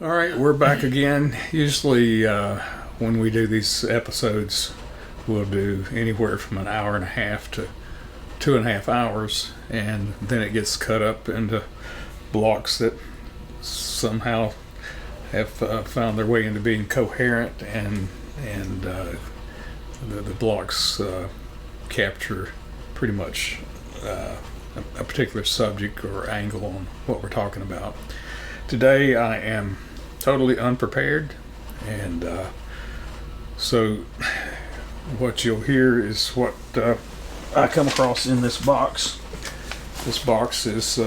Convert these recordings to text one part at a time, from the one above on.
All right, we're back again. Usually, when we do these episodes, we'll do anywhere from an hour and a half to 2.5 hours, and then it gets cut up into blocks that somehow have found their way into being coherent, and the blocks capture pretty much a particular subject or angle on what we're talking about. Today I am totally unprepared, and so what you'll hear is what I come across in this box. This box is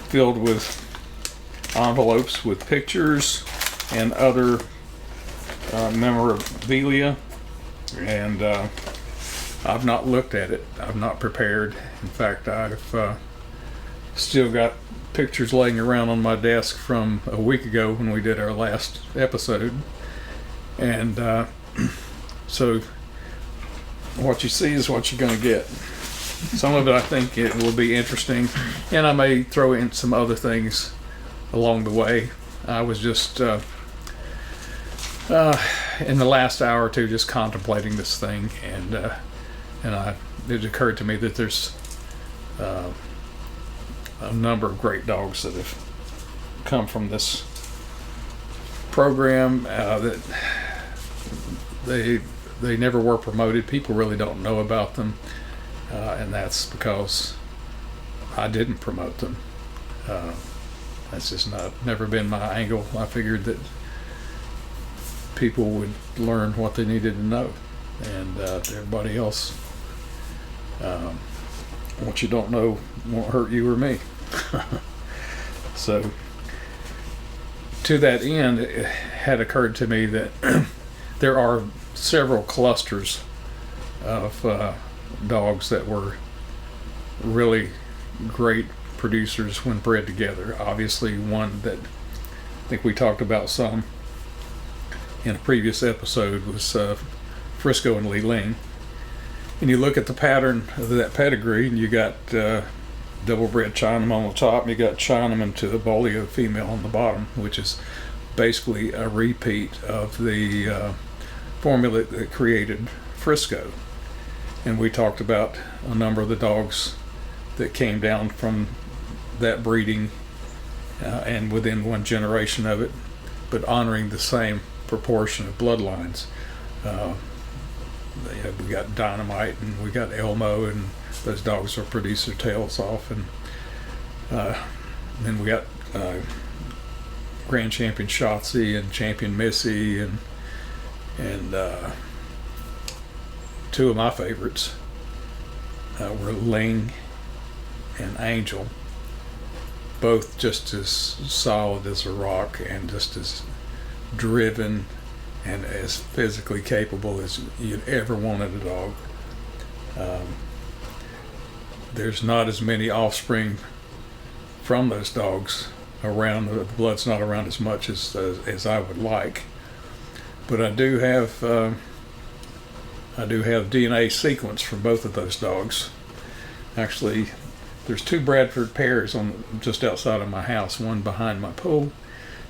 filled with envelopes with pictures and other memorabilia, and I've not looked at it. I've not prepared. In fact, I've still got pictures laying around on my desk from a week ago when we did our last episode, and so what you see is what you're going to get. Some of it I think it will be interesting, and I may throw in some other things along the way. I was just in the last hour or two just contemplating this thing, and it occurred to me that there's a number of great dogs that have come from this program that they never were promoted. People really don't know about them, and that's because I didn't promote them. That's just never been my angle. I figured that people would learn what they needed to know, and everybody else, what you don't know won't hurt you or me. So to that end, it had occurred to me that there are several clusters of dogs that were really great producers when bred together. Obviously, one that I think we talked about some in a previous episode was Frisco and Lee Ling. And you look at the pattern of that pedigree, and you got double bred Chinaman on the top, and you got Chinaman to the Bolio female on the bottom, which is basically a repeat of the formula that created Frisco. And we talked about a number of the dogs that came down from that breeding and within one generation of it, but honoring the same proportion of bloodlines. We got Dynomite and we got Elmo, and those dogs will produce their tails off, and then we got Grand Champion Shotsie and Champion Missy, and two of my favorites were Ling and Angel, both just as solid as a rock and just as driven and as physically capable as you'd ever wanted a dog. There's not as many offspring from those dogs around. The blood's not around as much as I would like, but I do have DNA sequence from both of those dogs. Actually, there's two Bradford pairs just outside of my house, one behind my pool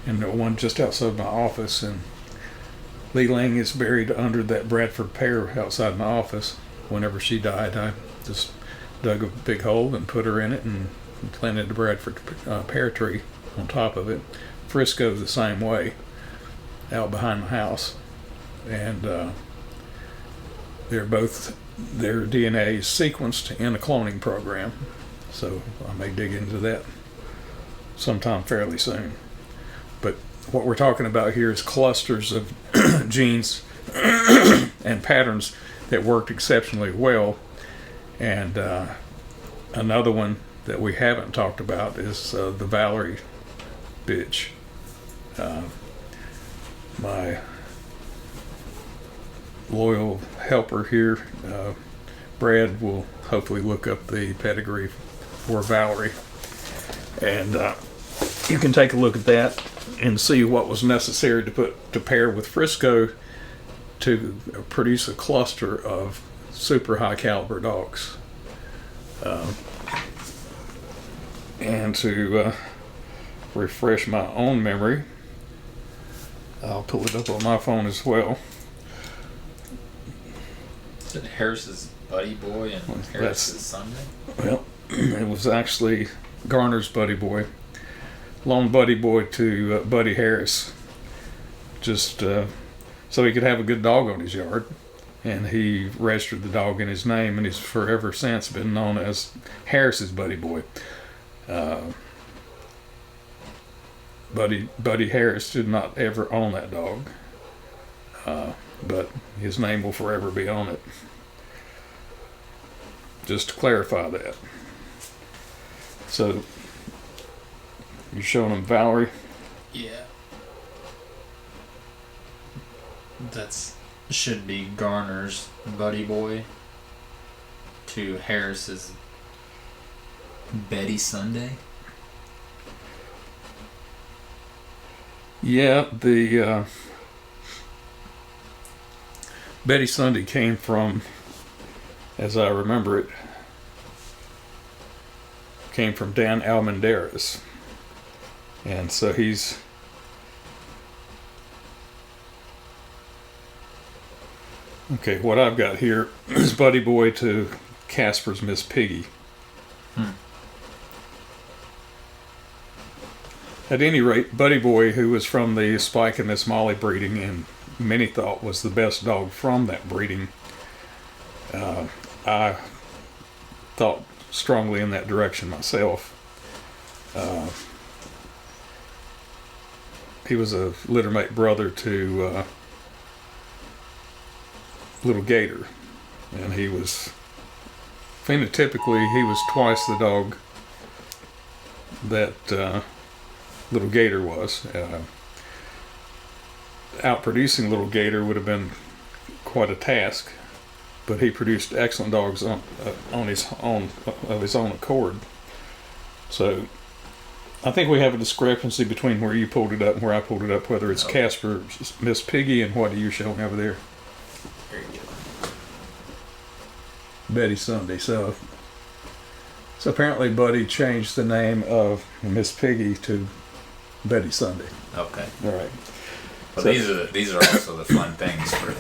and one just outside my office, and Lee Ling is buried under that Bradford pear outside my office. Whenever she died, I just dug a big hole and put her in it and planted the Bradford pear tree on top of it. Frisco's the same way, out behind my house, and their DNA is sequenced in a cloning program, so I may dig into that sometime fairly soon. But what we're talking about here is clusters of genes and patterns that worked exceptionally well. And another one that we haven't talked about is the Valerie bitch. My loyal helper here, Brad, will hopefully look up the pedigree for Valerie, and you can take a look at that and see what was necessary to pair with Frisco to produce a cluster of super high caliber dogs, and to refresh my own memory. I'll pull it up on my phone as well. Is it Harris's Buddy Boy and Harris's Sunday? Well, it was actually Garner's Buddy Boy. Loaned Buddy Boy to Buddy Harris. Just so he could have a good dog on his yard. And he registered the dog in his name, and he's forever since been known as Harris's Buddy Boy. Buddy Harris did not ever own that dog, but his name will forever be on it. Just to clarify that. So, you're showing them Valerie? Yeah. Should be Garner's Buddy Boy to Harris's Betty Sunday. Yeah, the Betty Sunday came from, as I remember it, came from Dan Almendarez. And so he's okay, what I've got here is Buddy Boy to Casper's Miss Piggy. At any rate, Buddy Boy, who was from the Spike and Miss Molly breeding, and many thought was the best dog from that breeding, I thought strongly in that direction myself. He was a littermate brother to Little Gator, and he was phenotypically he was twice the dog that Little Gator was. Outproducing Little Gator would have been quite a task, but he produced excellent dogs on his own of his own accord. So I think we have a discrepancy between where you pulled it up and where I pulled it up, whether it's Casper, Miss Piggy, and what are you showing over there? There you go. Betty Sunday. So apparently Buddy changed the name of Miss Piggy to Betty Sunday. Okay. All right. Well, So- these are also the fun things for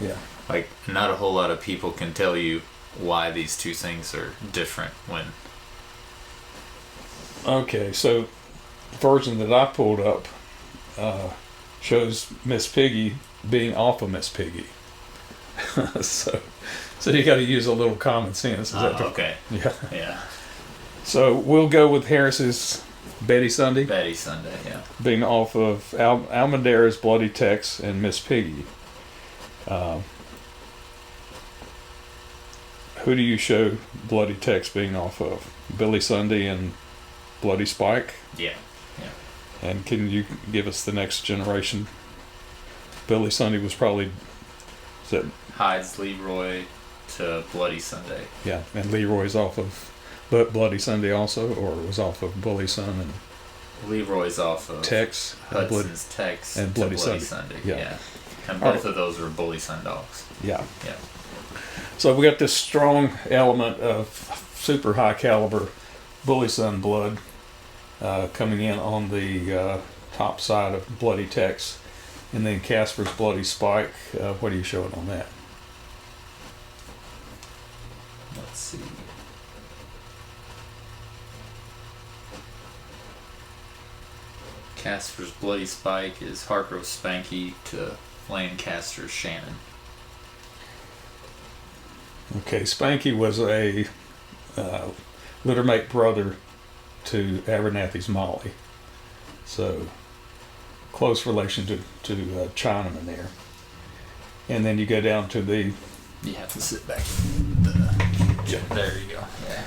Yeah. like not a whole lot of people can tell you why these two things are different when Okay, so the version that I pulled up shows Miss Piggy being off of Miss Piggy. so you got to use a little common sense. Is that okay. Yeah. Yeah. So we'll go with Harris's Betty Sunday Betty Sunday, yeah. being off of Almendarez, Bloody Tex, and Miss Piggy. Who do you show Bloody Tex being off of? Billy Sunday and Bloody Spike? Yeah. Yeah. And can you give us the next generation? Billy Sunday was probably, is that, Hyde's Leroy to Bloody Sunday. yeah, and Leroy's off of Bloody Sunday also, or was off of Bully Sun and Leroy's off of Tex and Hudson's Tex and to Bloody Bloody Sunday. Sunday. Yeah. And both of those were Bully Sun dogs. Yeah. Yeah. So we got this strong element of super high caliber Bully Sun blood coming in on the top side of Bloody Tex, and then Casper's Bloody Spike. What are you showing on that? Let's see. Casper's Bloody Spike is Hargrove Spanky to Lancaster's Shannon. Okay, Spanky was a littermate brother to Abernathy's Molly, so close relation to Chinaman there. And then you go down to the. You have to sit back. There you go. Yeah,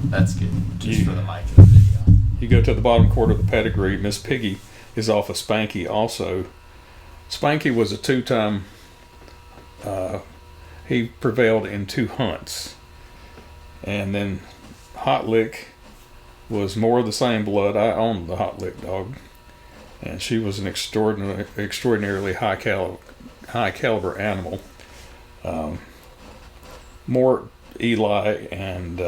that's good. Just for the mic and the video. You go to the bottom quarter of the pedigree. Miss Piggy is off of Spanky also. Spanky was a two-time. He prevailed in 2 hunts, and then Hot Lick was more of the same blood. I owned the Hot Lick dog, and she was an extraordinarily high caliber animal. More Eli and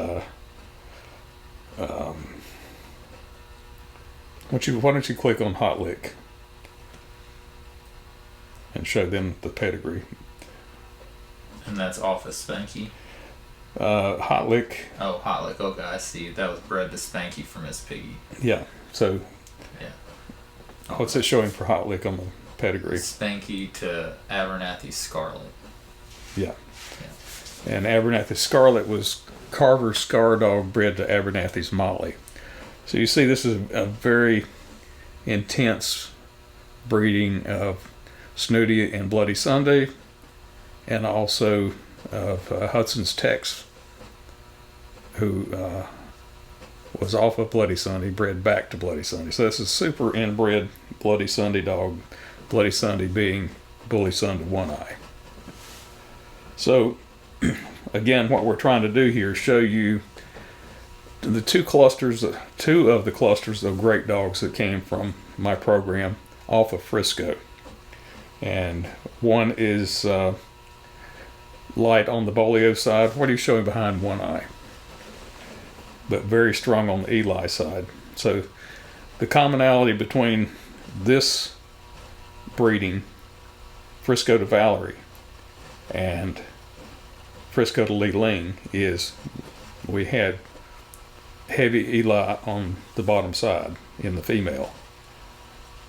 Why don't you click on Hot Lick and show them the pedigree. And that's off of Spanky. Hot Lick. Oh, Hot Lick. Okay, I see. That was bred to Spanky for Miss Piggy. Yeah. So. Yeah. What's it showing for Hot Lick on the pedigree? Spanky to Abernathy Scarlet. Yeah. And Abernathy Scarlet was Carver's Scar Dog bred to Abernathy's Molly. So you see, this is a very intense breeding of Snooty and Bloody Sunday, and also of Hudson's Tex, who was off of Bloody Sunday, bred back to Bloody Sunday. So this is super inbred Bloody Sunday dog, Bloody Sunday being Bully Son to One Eye. So again, what we're trying to do here is show you the two of the clusters of great dogs that came from my program off of Frisco. And one is light on the Bolio side. What are you showing behind One Eye? But very strong on the Eli side. So the commonality between this breeding, Frisco to Valerie, and Frisco to Lee Ling, is we had heavy Eli on the bottom side in the female,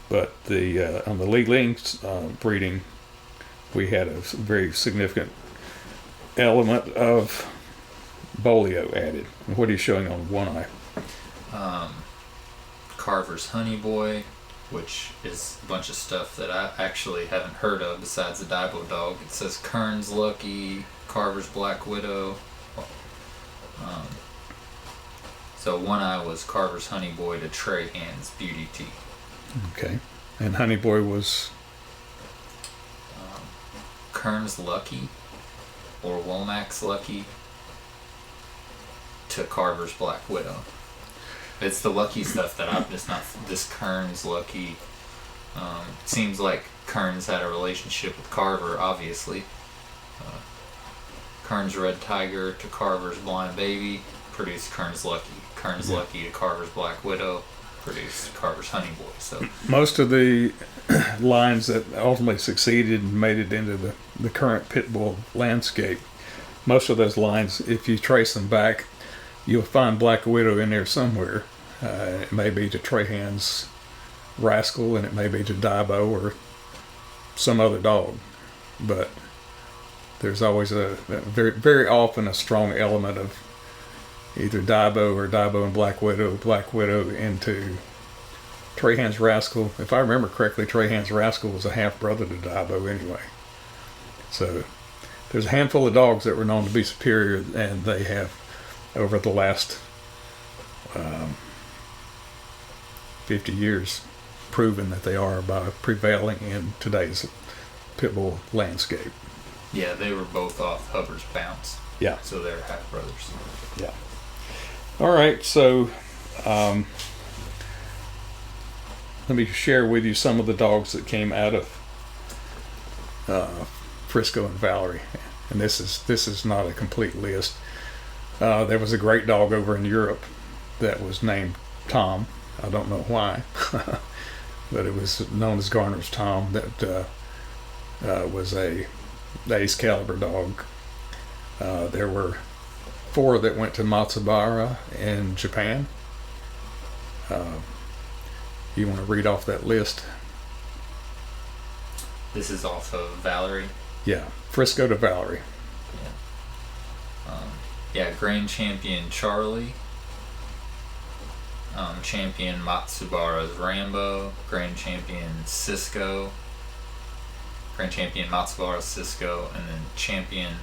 but on the Lee Ling breeding, we had a very significant element of Bolio added. And what are you showing on One Eye? Carver's Honey Boy, which is a bunch of stuff that I actually haven't heard of besides the Dybo dog. It says Kern's Lucky, Carver's Black Widow. So One Eye was Carver's Honey Boy to Trey Hand's Beauty Tea. Okay. And Honey Boy was? Kern's Lucky, or Womack's Lucky, to Carver's Black Widow. It's the Lucky stuff that I'm just not. This Kern's Lucky. Seems like Kern's had a relationship with Carver, obviously. Kern's Red Tiger to Carver's Blind Baby produced Kern's Lucky. Kern's Lucky to Carver's Black Widow produced Carver's Honey Boy. So most of the lines that ultimately succeeded and made it into the current pit bull landscape, most of those lines, if you trace them back, you'll find Black Widow in there somewhere. It may be to Trahan's Rascal, and it may be to Dybo or some other dog, but there's always a very, very often a strong element of either Dybo or Dybo and Black Widow into Trahan's Rascal. If I remember correctly, Trahan's Rascal was a half brother to Dybo anyway. So there's a handful of dogs that were known to be superior, and they have, over the last 50 years, proven that they are by prevailing in today's pit bull landscape. Yeah, they were both off Hubbard's Bounce. Yeah. So they're half brothers. Yeah. All right, so let me share with you some of the dogs that came out of Frisco and Valerie. And this is not a complete list. There was a great dog over in Europe that was named Tom. I don't know why, but it was known as Garner's Tom. That was a ace caliber dog. There were 4 that went to Matsubara in Japan. You want to read off that list? This is off of Valerie. Yeah, Frisco to Valerie. Yeah, Grand Champion Charlie. Champion Matsubara's Rambo. Grand Champion Cisco. Grand Champion Matsubara's Cisco. And then Champion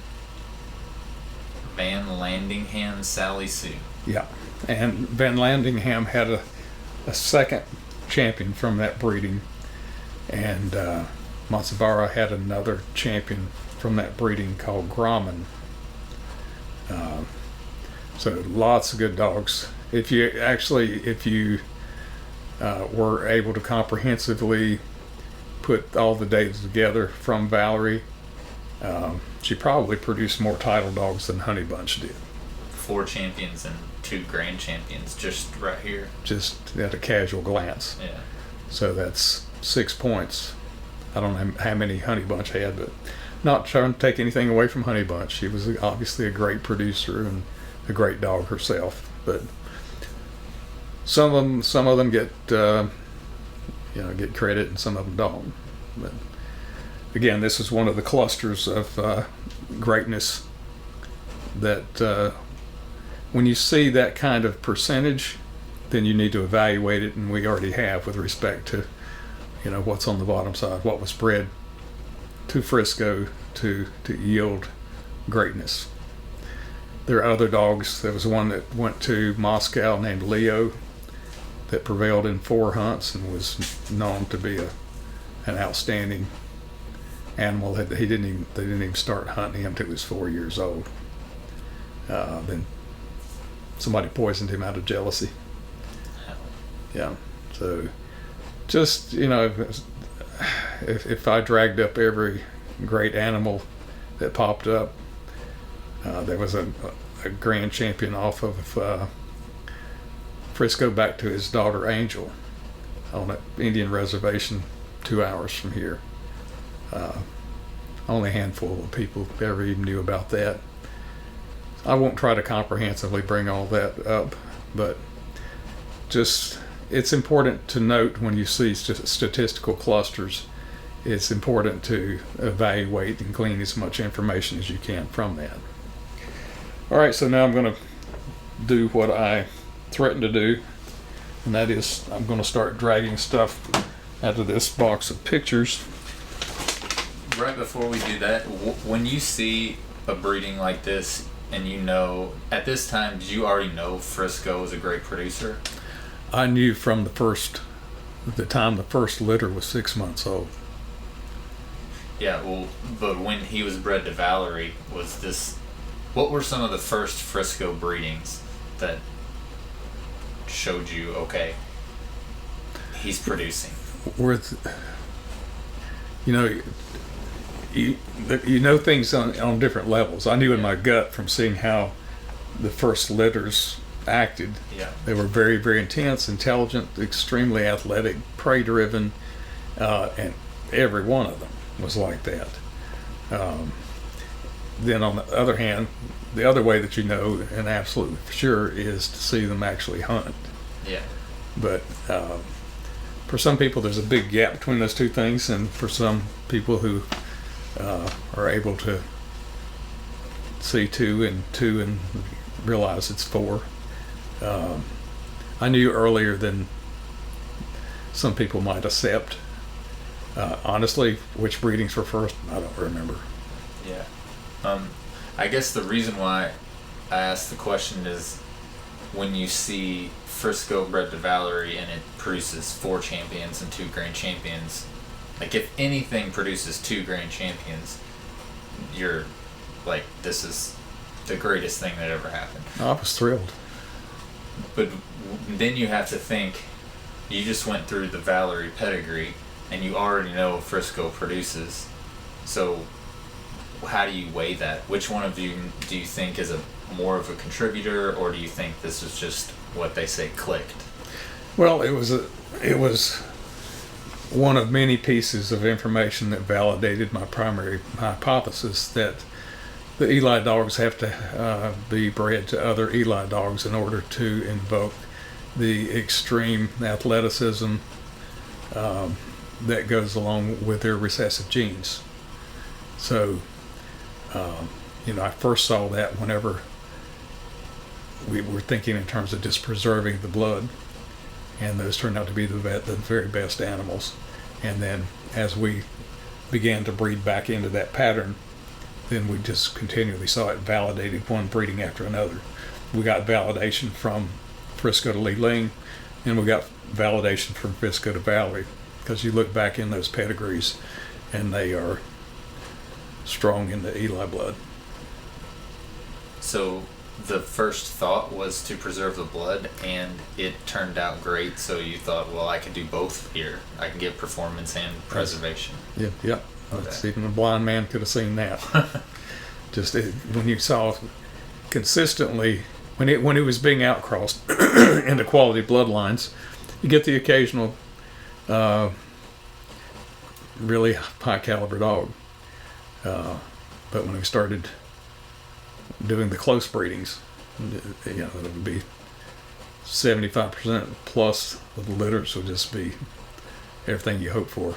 Van Landingham Sally Sue. Yeah, and Van Landingham had a second champion from that breeding, and Matsubara had another champion from that breeding called Gromin. So lots of good dogs. If you were able to comprehensively put all the data together from Valerie, she probably produced more title dogs than Honey Bunch did. 4 champions in 2 grand champions just right here. Just at a casual glance. Yeah. So that's 6 points. I don't know how many Honey Bunch had, but not trying to take anything away from Honey Bunch. She was obviously a great producer and a great dog herself. But some of them get get credit, and some of them don't. But again, this is one of the clusters of greatness that when you see that kind of percentage, then you need to evaluate it, and we already have with respect to what's on the bottom side, what was bred to Frisco to yield greatness. There are other dogs. There was one that went to Moscow named Leo that prevailed in 4 hunts and was known to be an outstanding animal. They didn't even start hunting him until he was 4 years old. Then somebody poisoned him out of jealousy. Yeah. So just, if I dragged up every great animal that popped up, there was a grand champion off of Frisco back to his daughter Angel on an Indian reservation 2 hours from here. Only a handful of people ever even knew about that. I won't try to comprehensively bring all that up, but just it's important to note when you see statistical clusters, it's important to evaluate and glean as much information as you can from that. All right, so now I'm going to do what I threatened to do, and that is I'm going to start dragging stuff out of this box of pictures. Right before we do that, when you see a breeding like this, and at this time, did you already know Frisco was a great producer? I knew from the time the first litter was 6 months old. Yeah, well, but when he was bred to Valerie, what were some of the first Frisco breedings that showed you, okay, he's producing? You know things on different levels. I knew in my gut from seeing how the first litters acted. Yeah. They were very, very intense, intelligent, extremely athletic, prey-driven, and every one of them was like that. Then on the other hand, the other way that and absolutely for sure, is to see them actually hunt. Yeah. But for some people, there's a big gap between those two things, and for some people who are able to see two and realize it's 4. I knew earlier than some people might accept. Honestly, which breedings were first, I don't remember. Yeah. I guess the reason why I asked the question is when you see Frisco bred to Valerie and it produces 4 champions and 2 grand champions, like if anything produces 2 grand champions, you're like, this is the greatest thing that ever happened. I was thrilled. But then you have to think, you just went through the Valerie pedigree and you already know Frisco produces. So how do you weigh that? Which one of you do you think is more of a contributor, or do you think this was just what they say clicked? Well, it was one of many pieces of information that validated my primary hypothesis that the Eli dogs have to be bred to other Eli dogs in order to invoke the extreme athleticism that goes along with their recessive genes. So, I first saw that whenever we were thinking in terms of just preserving the blood, and those turned out to be the very best animals. And then as we began to breed back into that pattern, then we just continually saw it validated, one breeding after another. We got validation from Frisco to Lee Ling, and we got validation from Frisco to Valerie, because you look back in those pedigrees and they are strong in the Eli blood. So the first thought was to preserve the blood, and it turned out great, so you thought, well, I can do both here. I can get performance and preservation. Yeah. Okay. That's, even a blind man could have seen that. When you saw consistently when it was being outcrossed into quality bloodlines, you get the occasional really high caliber dog. But when we started doing the close breedings, you know, it would be 75% plus of the litters would just be everything you hope for.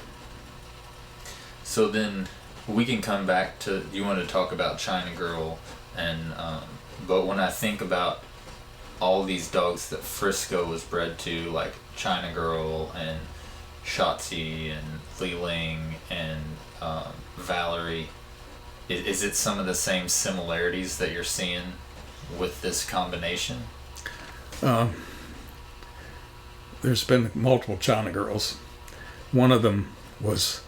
So then we can come back to, you want to talk about China Girl, and but when I think about all these dogs that Frisco was bred to, like China Girl and Shotsie and Lee Ling and Valerie, is it some of the same similarities that you're seeing with this combination? There's been multiple China Girls. One of them was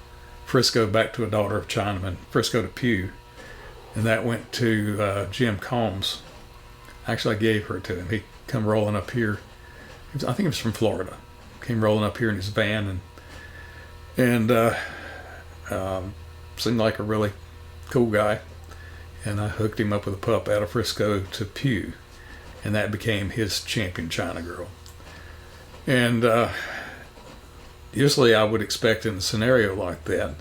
Frisco back to a daughter of Chinaman, Frisco to Pew, and that went to Jim Combs. Actually, I gave her to him. He come rolling up here. I think he was from Florida. Came rolling up here in his van and seemed like a really cool guy. And I hooked him up with a pup out of Frisco to Pew, and that became his champion China Girl. And usually I would expect in a scenario like that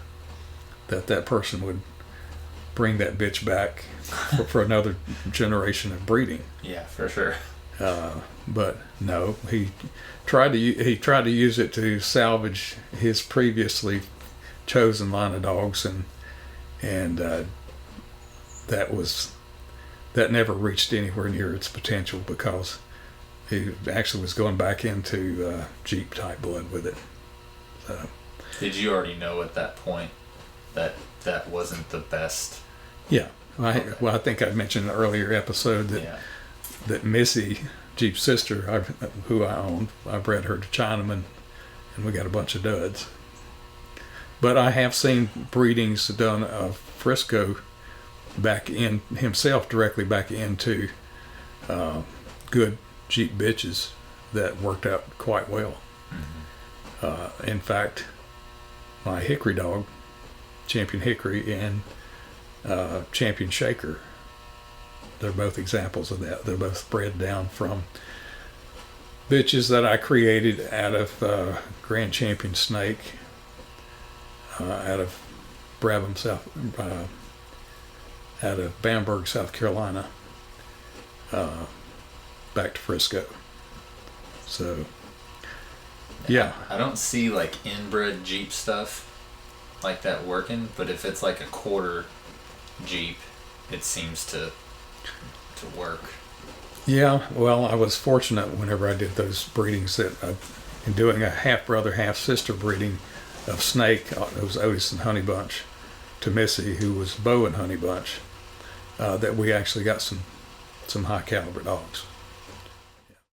that person would bring that bitch back for another generation of breeding. Yeah, for sure. But no, he tried to use it to salvage his previously chosen line of dogs, and that never reached anywhere near its potential because he actually was going back into Jeep type blood with it. So, did you already know at that point that wasn't the best? Yeah. Okay. Well, I think I mentioned in an earlier episode that Missy, Jeep's sister, who I owned, I bred her to Chinaman, and we got a bunch of duds. But I have seen breedings done of Frisco back in himself directly back into good Jeep bitches that worked out quite well. Mm-hmm. In fact, my Hickory dog, Champion Hickory and Champion Shaker, they're both examples of that. They're both bred down from bitches that I created out of Grand Champion Snake, out of Brabham, out of Bamberg, South Carolina, back to Frisco. So, yeah. I don't see like inbred Jeep stuff like that working, but if it's like a quarter Jeep, it seems to work. Yeah, well, I was fortunate whenever I did those breedings that in doing a half brother, half sister breeding of Snake, it was Otis and Honey Bunch, to Missy, who was Bo and Honey Bunch, that we actually got some high caliber dogs.